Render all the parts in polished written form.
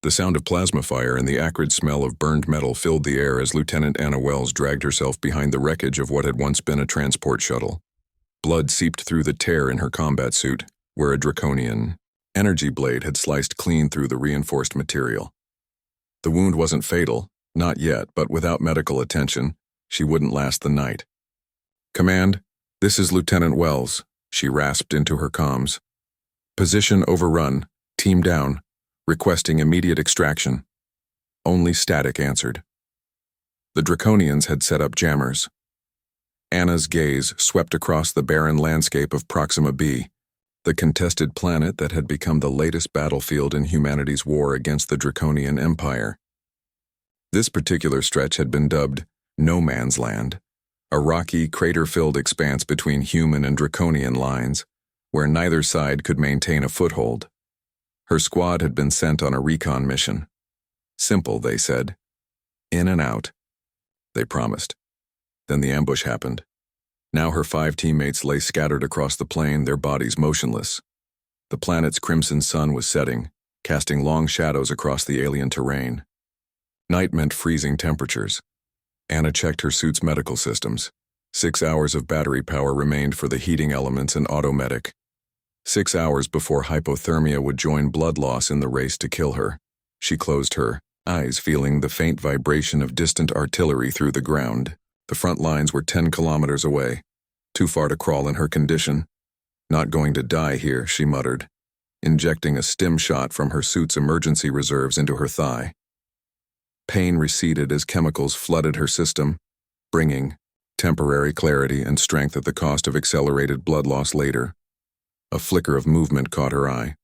The sound of plasma fire and the acrid smell of burned metal filled the air as Lieutenant Anna Wells dragged herself behind the wreckage of what had once been a transport shuttle. Blood seeped through the tear in her combat suit, where a draconian energy blade had sliced clean through the reinforced material. The wound wasn't fatal, not yet, but without medical attention, she wouldn't last the night. "Command, this is Lieutenant Wells," she rasped into her comms. "Position overrun, team down, requesting immediate extraction." Only static answered. The Draconians had set up jammers. Anna's gaze swept across the barren landscape of Proxima B, the contested planet that had become the latest battlefield in humanity's war against the Draconian Empire. This particular stretch had been dubbed No Man's Land, a rocky, crater-filled expanse between human and Draconian lines, where neither side could maintain a foothold. Her squad had been sent on a recon mission. Simple, they said. In and out. They promised. Then the ambush happened. Now her 5 teammates lay scattered across the plain, their bodies motionless. The planet's crimson sun was setting, casting long shadows across the alien terrain. Night meant freezing temperatures. Anna checked her suit's medical systems. 6 hours of battery power remained for the heating elements and automedic. 6 hours before hypothermia would join blood loss in the race to kill her. She closed her eyes, feeling the faint vibration of distant artillery through the ground. The front lines were 10 kilometers away. Too far to crawl in her condition. "Not going to die here," she muttered, injecting a stim shot from her suit's emergency reserves into her thigh. Pain receded as chemicals flooded her system, bringing temporary clarity and strength at the cost of accelerated blood loss later. A flicker of movement caught her eye.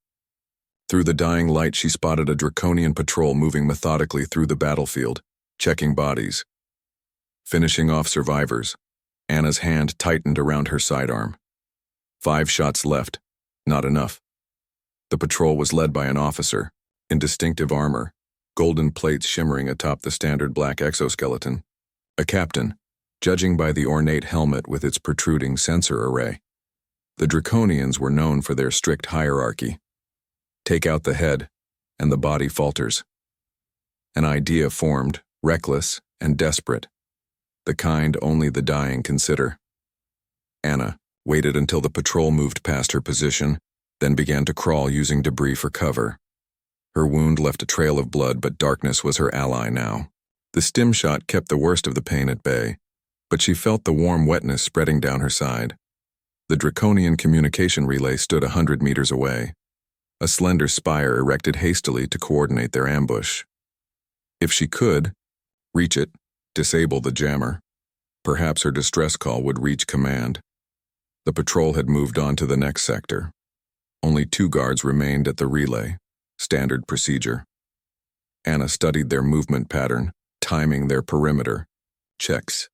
Through the dying light, she spotted a Draconian patrol moving methodically through the battlefield, checking bodies. Finishing off survivors. Anna's hand tightened around her sidearm. 5 shots left. Not enough. The patrol was led by an officer, in distinctive armor, golden plates shimmering atop the standard black exoskeleton. A captain, judging by the ornate helmet with its protruding sensor array. The Draconians were known for their strict hierarchy. Take out the head, and the body falters. An idea formed, reckless and desperate, the kind only the dying consider. Anna waited until the patrol moved past her position, then began to crawl using debris for cover. Her wound left a trail of blood, but darkness was her ally now. The stim shot kept the worst of the pain at bay, but she felt the warm wetness spreading down her side. The Draconian communication relay stood 100 meters away, a slender spire erected hastily to coordinate their ambush. If she could reach it, disable the jammer, perhaps her distress call would reach command. The patrol had moved on to the next sector. Only 2 guards remained at the relay, standard procedure. Anna studied their movement pattern, timing their perimeter checks.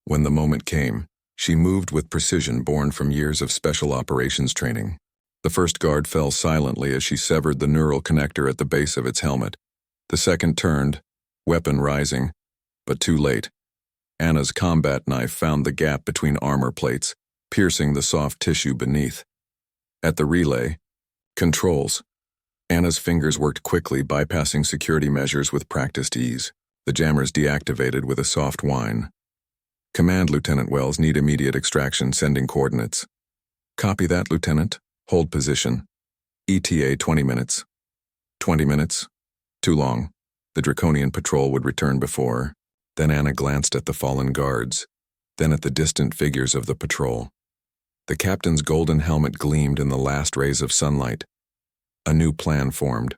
When the moment came, she moved with precision born from years of special operations training. The first guard fell silently as she severed the neural connector at the base of its helmet. The second turned, weapon rising, but too late. Anna's combat knife found the gap between armor plates, piercing the soft tissue beneath. At the relay, controls. Anna's fingers worked quickly, bypassing security measures with practiced ease. The jammers deactivated with a soft whine. "Command, Lieutenant Wells, need immediate extraction, sending coordinates." "Copy that, Lieutenant. Hold position. ETA 20 minutes. 20 minutes? Too long. The Draconian patrol would return before." Then Anna glanced at the fallen guards, then at the distant figures of the patrol. The captain's golden helmet gleamed in the last rays of sunlight. A new plan formed,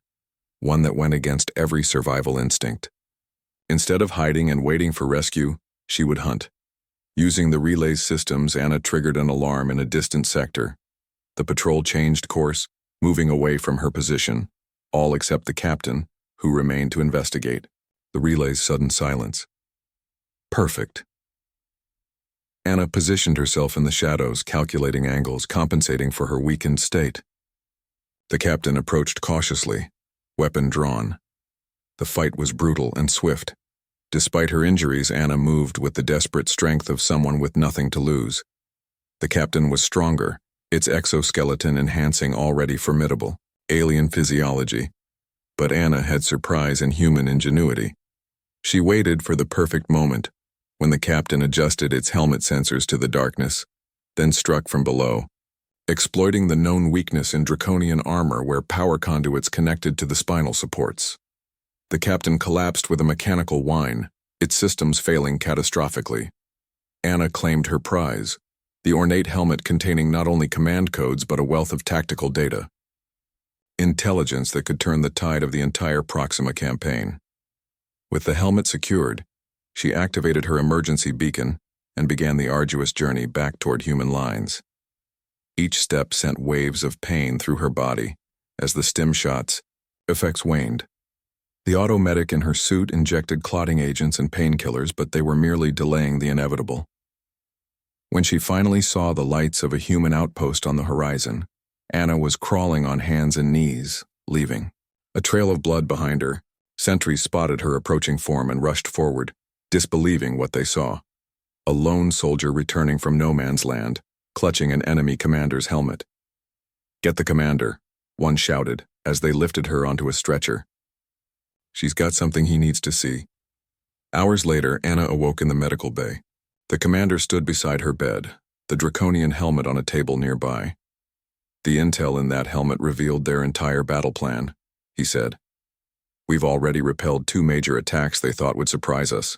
one that went against every survival instinct. Instead of hiding and waiting for rescue, she would hunt. Using the relay's systems, Anna triggered an alarm in a distant sector. The patrol changed course, moving away from her position, all except the captain, who remained to investigate. The relay's sudden silence. Perfect. Anna positioned herself in the shadows, calculating angles, compensating for her weakened state. The captain approached cautiously, weapon drawn. The fight was brutal and swift. Despite her injuries, Anna moved with the desperate strength of someone with nothing to lose. The captain was stronger, its exoskeleton enhancing already formidable alien physiology. But Anna had surprise and human ingenuity. She waited for the perfect moment, when the captain adjusted its helmet sensors to the darkness, then struck from below, exploiting the known weakness in draconian armor where power conduits connected to the spinal supports. The captain collapsed with a mechanical whine, its systems failing catastrophically. Anna claimed her prize, the ornate helmet containing not only command codes but a wealth of tactical data. Intelligence that could turn the tide of the entire Proxima campaign. With the helmet secured, she activated her emergency beacon and began the arduous journey back toward human lines. Each step sent waves of pain through her body as the stim shots' effects waned. The automedic in her suit injected clotting agents and painkillers, but they were merely delaying the inevitable. When she finally saw the lights of a human outpost on the horizon, Anna was crawling on hands and knees, leaving. A trail of blood behind her, sentries spotted her approaching form and rushed forward, disbelieving what they saw. A lone soldier returning from no man's land, clutching an enemy commander's helmet. "Get the commander," one shouted as they lifted her onto a stretcher. "She's got something he needs to see." Hours later, Anna awoke in the medical bay. The commander stood beside her bed, the draconian helmet on a table nearby. "The intel in that helmet revealed their entire battle plan," he said. "We've already repelled 2 major attacks they thought would surprise us.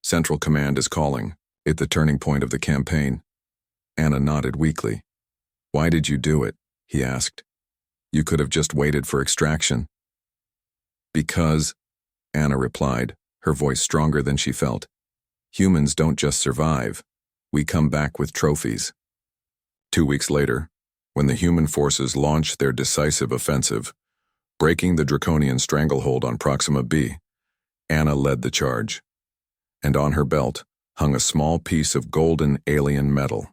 Central Command is calling it the turning point of the campaign." Anna nodded weakly. "Why did you do it?" he asked. "You could have just waited for extraction." "Because," Anna replied, her voice stronger than she felt, "humans don't just survive. We come back with trophies." 2 weeks later, when the human forces launched their decisive offensive, breaking the draconian stranglehold on Proxima B, Anna led the charge. And on her belt hung a small piece of golden alien metal.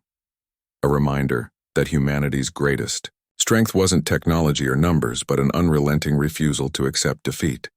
A reminder that humanity's greatest strength wasn't technology or numbers, but an unrelenting refusal to accept defeat.